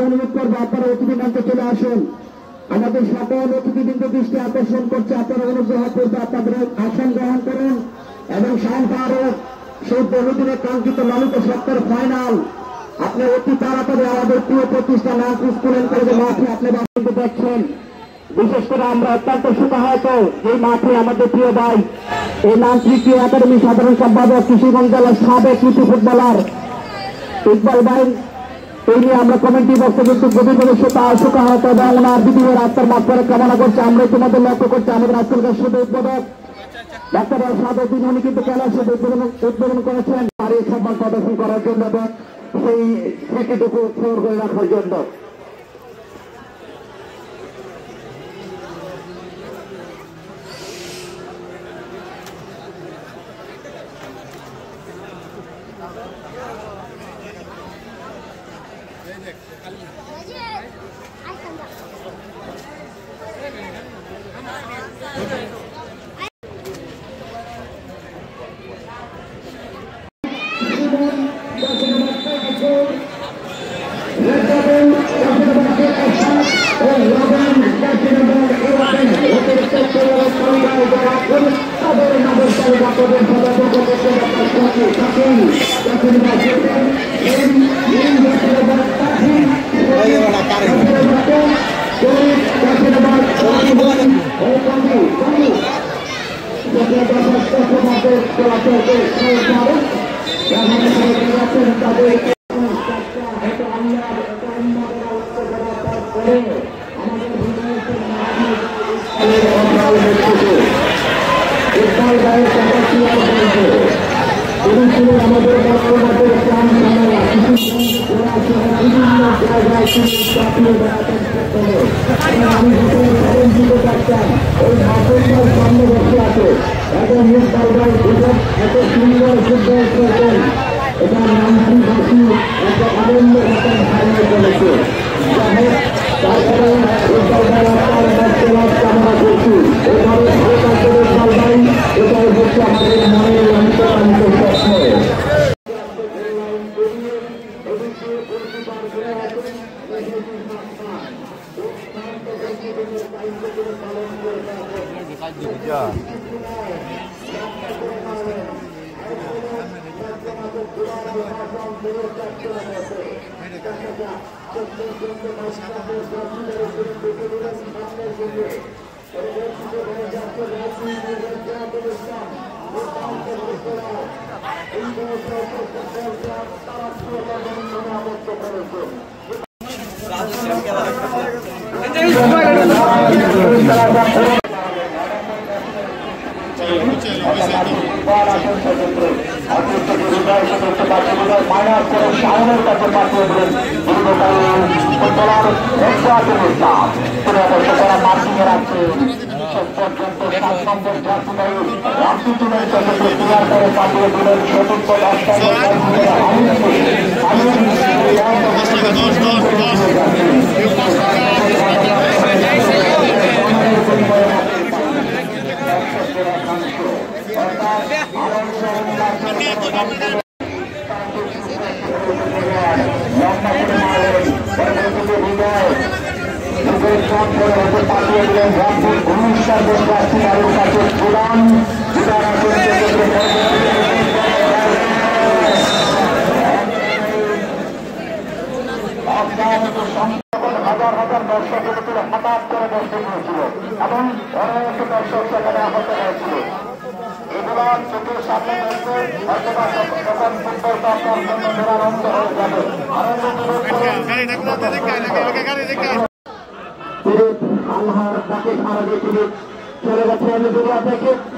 অনুরোধ করবো আপনারা অতিথি মঞ্চে চলে আসুন। আমাদের সকল অতিথিবৃন্দ দৃষ্টি আকর্ষণ করছে, আপনারা অনুগ্রহ করতে আপনাদের আসন গ্রহণ করুন এবং সায়ংকারও সেই বহুদিনের কাঙ্ক্ষিত লালিত সত্তর ফাইনাল আপনি অতি তাড়াতাড়ি আমাদের প্রিয় প্রতিষ্ঠান নান্টু স্কুল এন্ড কলেজের মাঠে আপনি দেখছেন। বিশেষ করে আমরা অত্যন্ত সুখাহত যে মাঠে আমাদের প্রিয় ভাই এই নান্টু একাডেমি সাধারণ সম্পাদক কিশোরগঞ্জ জেলার সাবেক কৃতি ফুটবলার ইকবাল ভাই এই নিয়ে আমরা কমিটি বক্তব্য কিন্তু গভীরভাবে সুখাহত এবং ওনার বিধির আত্মার মাঠ করে কামনা করছে। আমরা ইতিমধ্যে লক্ষ্য করছি আমাদের আজকালকার শুধু উদ্বোধক ডাক্তার সাদউদ্দিন উনি কিন্তু খেলার শুধু উদ্বোধন করেছেন আর এই সম্মান প্রদর্শন করার জন্য এবং সেই স্মৃতিটুকু ফ্লোর করে রাখার জন্য।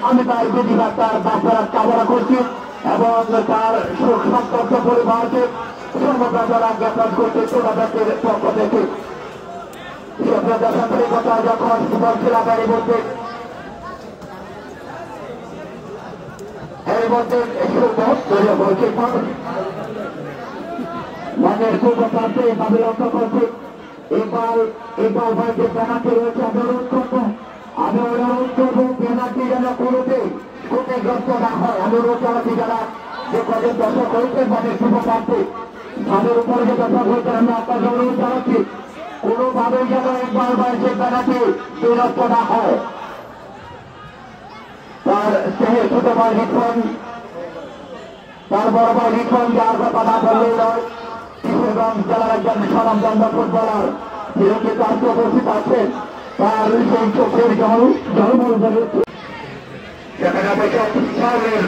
আমি তার বিধি তার বাচ্চারা কামনা করছি এবং তার শোক সন্তপ্ত পরিবারকে সর্বপ্রচারা জ্ঞাপন করতে ছোটদের পক্ষ থেকে কথা যখন বলছিলাম এর মধ্যে মধ্যে মাঠের পূর্ব প্রান্তে এভাবে লক্ষ্য করছে এবার ভাইকে পেনাল্টি রয়েছে। আমি অনুরোধ করবো পেনাল্টি যেন কোনোতে ক্ষতিগ্রস্ত না হয়। আমি অনুরোধ জানাচ্ছি যারা যে কজন দর্শক হয়েছেন মাঠের পূর্ব প্রান্তে তাদের উপরে যে দর্শক হয়েছেন আমি আপনাকে অনুরোধ জানাচ্ছি কোনোভাবেই যেন একবার ভাইকে পেনাল্টি বিরক্ত না হয়। তার স্নেহের ছোট ভাই লিখন তার বড় ভাই লিখন যার কথা না বললেই নয় কিশোরগঞ্জ জেলার একজন স্বনামধন্য ফুটবলার যিনি কিন্তু আজকে উপস্থিত আছেন তার সেই চোখের জলমল সেখানে অবশ্যের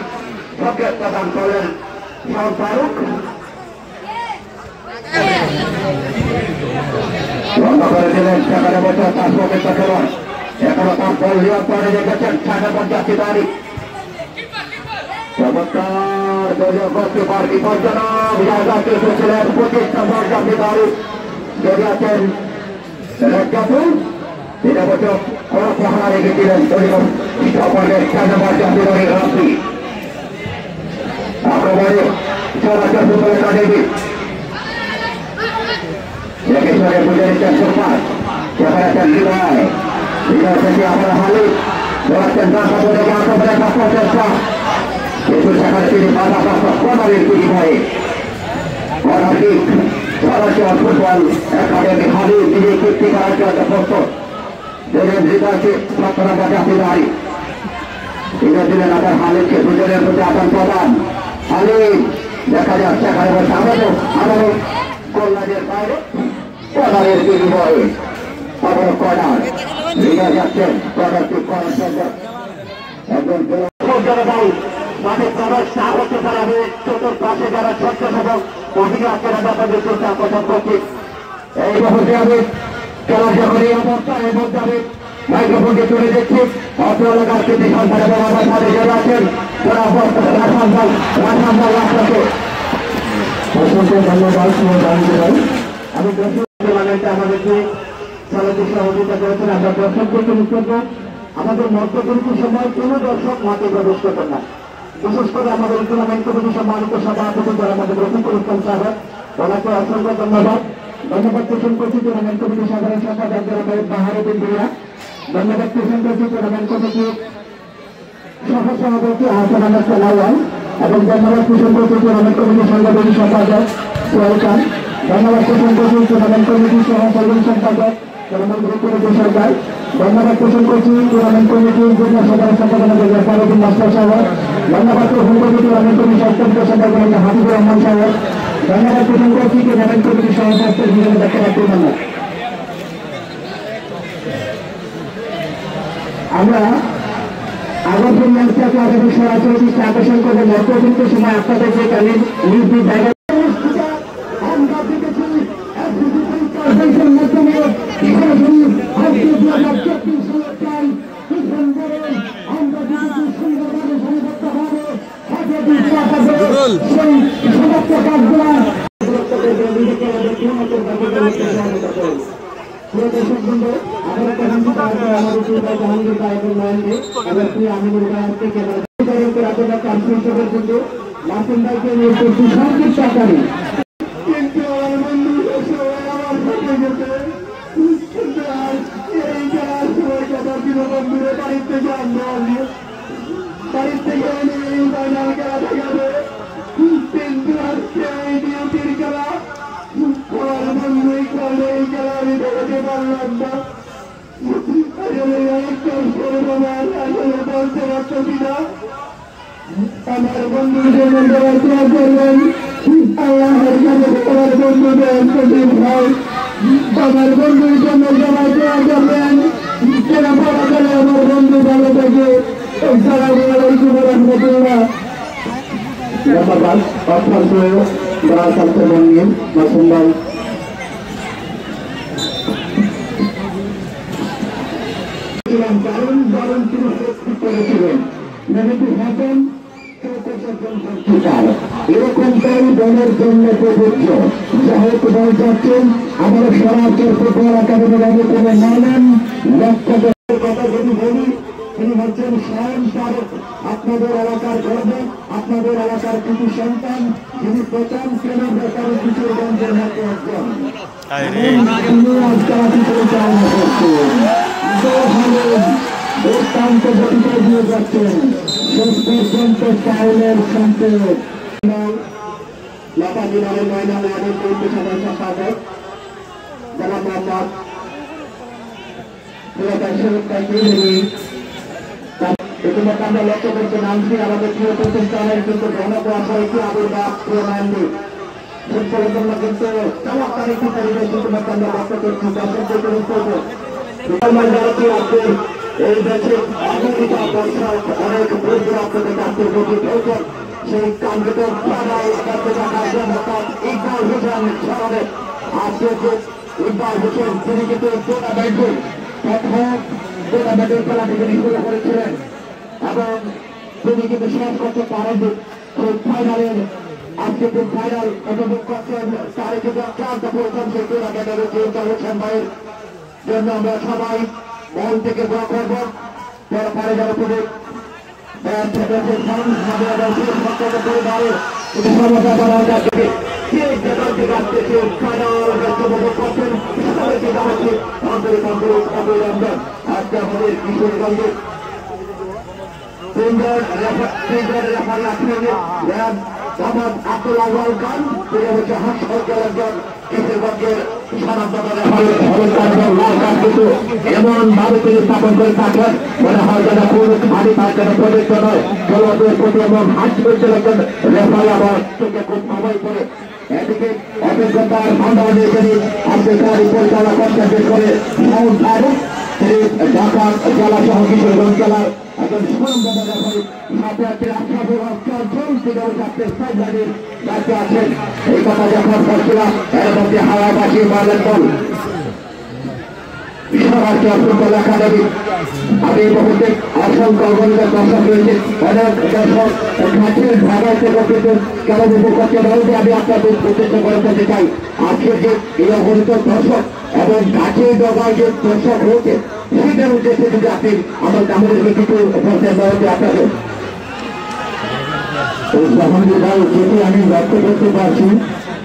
সংকেত প্রদান করেন ফারুক বন্ধ করে দিলেন। সেখানে বসে তার পক্ষে খেলোয়াড় এখনো তার বল লিওর করে রেখেছেন 55 তারিখ চমৎকার দলীয় গোলকিপার বিপজ্জনক জায়গাতে এসেছিলেন 25 নম্বর জাতিদারি জড়িয়েছেন রাজ্জাপুর 3 বছর কড়া পাহারা রেখেছিলেন দলীয় সকলের 4 নম্বর জাতিদারি রাত্রি আক্রমণে চলাচল ফুটবল একাডেমি লেগেশ্বরের বুঝে নিচ্ছেন সুপার সেখানে আছেন হৃদয় থেকে আমরা হালি বলাচ্ছেন চেষ্টা কিন্তু সেখানে তিনি বাধা প্রাপ্ত কর্নারের বিনিময়ে কর্নারকিক চলাচল ফুটবল একাডেমি হালি তিনি কীর্তি করার জন্য প্রস্তুত দিলেন হৃদয়কে প্রার্থনা জাতি দাঁড়ি তিনি দিলেন আবার হালিকে দুজনের প্রতি আদান প্রদান হালি দেখা যাচ্ছে এখানে বসে আবারও কল্যাণের বাইরে কর্নারের বিনিময়ে আবার কর্নার হৃদয় যাচ্ছেন কর্নারকিক করার জন্য একজন মাঠে প্রবেশ না করতে পারবে চতুর্পাশে যারা স্বেচ্ছাসেবক অভিজ্ঞানের ব্যাপারে চলতে আকর্ষণ করছে এই মুহূর্তে আমি খেলার যখন এই অবস্থায় এই মধ্যে আমি মাইক্রোফোনকে চলে যাচ্ছি অত্র এলাকার কৃতি সন্তান এবং আমার সাথে যারা আছেন তারা রাস্তাকে অসংখ্য ধন্যবাদ আমি টুর্নামেন্টে আমাদেরকে খেলাতে সহযোগিতা করেছেন। আমরা দর্শকদেরকে করব আমাদের মধ্যবর্তী সময় কোন দর্শক মাঠে প্রবেশ করবেন না। বিশেষ করে আমাদের টুর্নামেন্ট কমিটি সম্মানিত সভাপতি যারা আমাদের রফিকুল ইসলাম সাহেব ওনাকে অসংখ্য ধন্যবাদ পেশন করছি টুর্নামেন্ট কমিটি সাধারণ সম্পাদক বাহারুদ্দিন ভূঁইয়া ধন্যবাদ পেশন করছি টুর্নামেন্ট কমিটি সহ সভাপতি আহসান আহমেদ সালাওয়াল এবং ধন্যবাদ পেশন করছি টুর্নামেন্ট কমিটি সাংগঠনিক সম্পাদক সোহেল খান ধন্যবাদ পেশন করছি টুর্নামেন্ট কমিটি সহ সাধারণ সম্পাদক সরকার ধন্যবাদ পেশন করছি টুর্নামেন্ট কমিটির যুগ্ম সাধারণ সম্পাদক ফারুদ্দিন মাস্টার সাহেব ধন্যবাদ পেশন করছি টুর্নামেন্ট কমিটির সপ্তম সম্পাদক হাবিবুর রহমান সাহেব ধন্যবাদ পেশন করছি টুর্নামেন্ট কমিটির সভাপতি হিসেবে ডাক্তার আমরা আগস্ট ম্যাচে আপনাদের সরাসরি আকর্ষণ করবো মধ্যবিত্ত সময় আপনাদের যে কালীন নিজ জায়গা আমরা দেখেছি মাধ্যমে মার্কিন ভাইকে নিয়ে করছি সংক্ষিপ্ত সরকারি কিন্তু আমার বন্ধু এই খেলার সময় কথা ছিল বন্ধুরে বাড়ির থেকে এই ফাইনাল খেলা দেখাবে কিন্তু আজকে এই ডিউটির খেলা আমার বন্ধু এই খেলা আমি দেখাতে পারলাম না আসলে বলতে পারছি না আমার বন্ধুর জন্য দোয়া করবেন আল্লাহর কাছে আমার বন্ধুদের ভাই আমার বন্ধুর জন্য সবাই দোয়া করবেন যারা বলা গেলে আমার বন্ধু ভালো থাকে আসসালামু আলাইকুম ওয়া রাহমাতুল্লাহ। ধন্যবাদ অত্যন্ত বড় স্বাস্থ্য বন্ধু মাসুম ভাই দারুণ দারুণ তিনি করেছিলেন নেগেটিভ হ্যাপেন এরকমটাই দলের জন্য প্রযোজ্য যেহেতু বল যাচ্ছেন আমাদের সরাসরি ফুটবল একাডেমির আগে কোনো নানান লক্ষ্য কথা যদি বলি তিনি হচ্ছেন স্বয়ং তারক, আপনাদের এলাকার গর্ব, আপনাদের এলাকার কৃতি সন্তান, যিনি প্রথম শ্রেণীর ব্যাপারে কিশোরগঞ্জের মধ্যে একজন তিনি আজকাল পরিচালনা করছেন, অত্যন্ত গতিতে দিয়ে যাচ্ছেন শেষ পর্যন্ত ফাউলের সংকেত। লতা জেলার ময়না ওয়ার্ডের পৌর সদস্য সম্পাদক জনাব মোহাম্মদ ইতিমধ্যে আমরা লক্ষ্য করছি নামছি আমাদের প্রিয় প্রতিষ্ঠানের কিন্তু গ্রহণ করা হয়েছে আবির্ভাব প্রণালী ফুটবলের জন্য কিন্তু চমৎকার একটি পরিবেশ ইতিমধ্যে আমরা লক্ষ্য করছি দর্শকদের এই দেশে আমেরিকা বর্ষা অনেক বন্ধু আপনাদের কাছে উপস্থিত হয়েছেন সেই কাঙ্ক্ষিত ইকবাল হোসেন স্মরণে আজকে যে ইকবাল হোসেন তিনি কিন্তু টুর্নামেন্টের প্রথম টুর্নামেন্টের খেলা থেকে শুরু করেছিলেন এবং তিনি কিন্তু শেষ করতে পারেননি ফাইনালের আজকে যে ফাইনাল উপভোগ করছেন তারে কিন্তু ক্লান্ত করেছেন সেই টুর্নামেন্টের ইকবাল হোসেন ভাইয়ের জন্য আমরা সবাই মন থেকে দোয়া করব পরে যারা উপভোগ কিশোরগঞ্জের আব্দুল আওয়াল খান তিনি হচ্ছে হাসপাতাল একজন কিশোরগঞ্জের এমন ভাবে তিনি স্থাপন করে থাকেন মনে হয় যেন কোন খালি পার্কের প্রযোজ্য নয় খেলোয়াড়দের প্রতি এমন হাস করছেন একজন রেফারি আবার থেকে খুব সময় করে এদিকে অভিজ্ঞতার ভান্ডার নিয়ে তিনি আজকের পরিচালনা করতে শেষ করে তিনি ঢাকা জেলা সহ কিশোরগঞ্জ জেলার একজন সুরঙ্গতা রেফারি সাথে আছে আছেন এই কথা যখন বলছিলাম এর মধ্যে হাওয়াবাসী মারলেন বল বিশ্বভারতী ফুটবল একাডেমি আমি এই মুহূর্তে অসংখ্য অগণিত দর্শক রয়েছে অনেক দর্শক কাছের ভাগাইতে কিন্তু কেমন উপকরণ বলতে আমি আপনাদের উদ্দেশ্য করে বলতে চাই আজকে যে এই অগণিত দর্শক এবং গাছের ডগায় যে দর্শক হয়েছে সেটার উদ্দেশ্যে যদি আপনি আমাদেরকে কিছু বলতে বলতে আপনাদের যেটি আমি লক্ষ্য করতে পারছি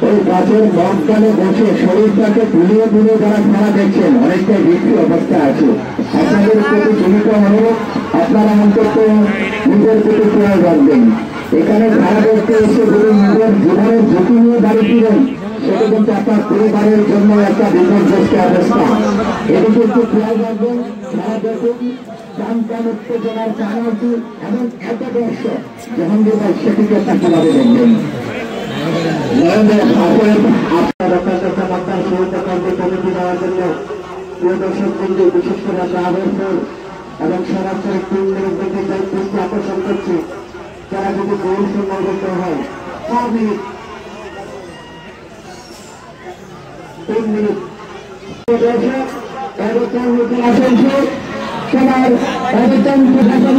ওই গাছের মগডালে বসে শরীরটাকে তুলিয়ে তুলে যারা খেলা দেখছেন অনেকটাই বিক্রি অবস্থায় আছে আপনাদের প্রতি ভূমিকা অনুরোধ আপনারা অন্তত নিজের প্রতি খেয়াল রাখবেন এখানে খেলা দেখতে এসে যদি নিজের জীবনের ঝুঁকি নিয়ে দাঁড়িয়েছিলেন সেটা কিন্তু আপনার পরিবারের জন্য একটা বিপর্যস্ত অবস্থা এদিকে একটু খেয়াল রাখবেন খেলা দেখুন চান উত্তেজনার চানাটি এবং এত দর্শক জাহাঙ্গীর ভাই সেটিকে একটা কিভাবে দেখবেন বিশেষ করে আমরা আদর্শর এবং সরাসরি দৃষ্টি আকর্ষণ করছি তারা যদি গোল শূন্য করতে হয় 4 মিনিট 3 মিনিট দর্শক এরকম নতুন আসছে সবার এরকম প্রশাসন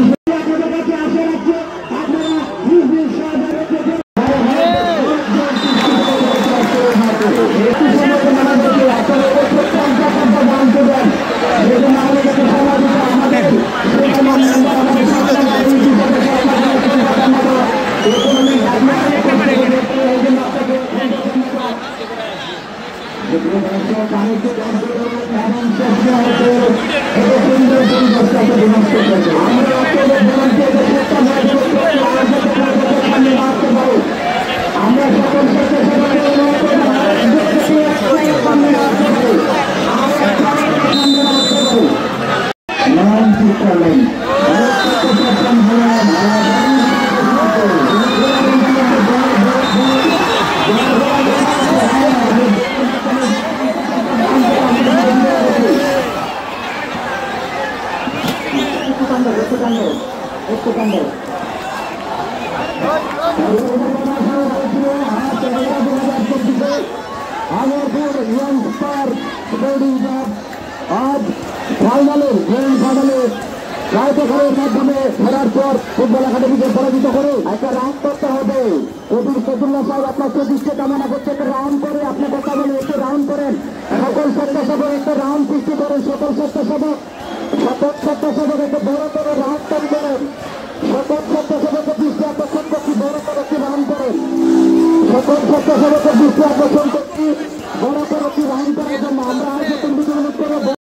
आज फाइनले ग्रैंड फाइनले রায়তঘরের মাধ্যমে ফেরার পর ফুটবল একাডেমিকে পরাজিত করে একটা রান করতে হবে। কবির সদুল্লাহ সাহেব আপনার দৃষ্টি কামনা করছে একটা রাউন্ড করে আপনি কথা বলে একটু রাউন্ড করেন সকল স্বেচ্ছাসেবক একটা রাউন্ড সৃষ্টি করেন সকল স্বেচ্ছাসেবক সকল স্বেচ্ছাসেবককে বড় করে রাউন্ড টান করেন। সকল স্বেচ্ছাসেবকের দৃষ্টি আকর্ষণ করছি, বড় করে একটি রাউন্ড করেন। সকল স্বেচ্ছাসেবকের দৃষ্টি আকর্ষণ করছি, বড় করে একটি রাউন্ড করার জন্য আমরা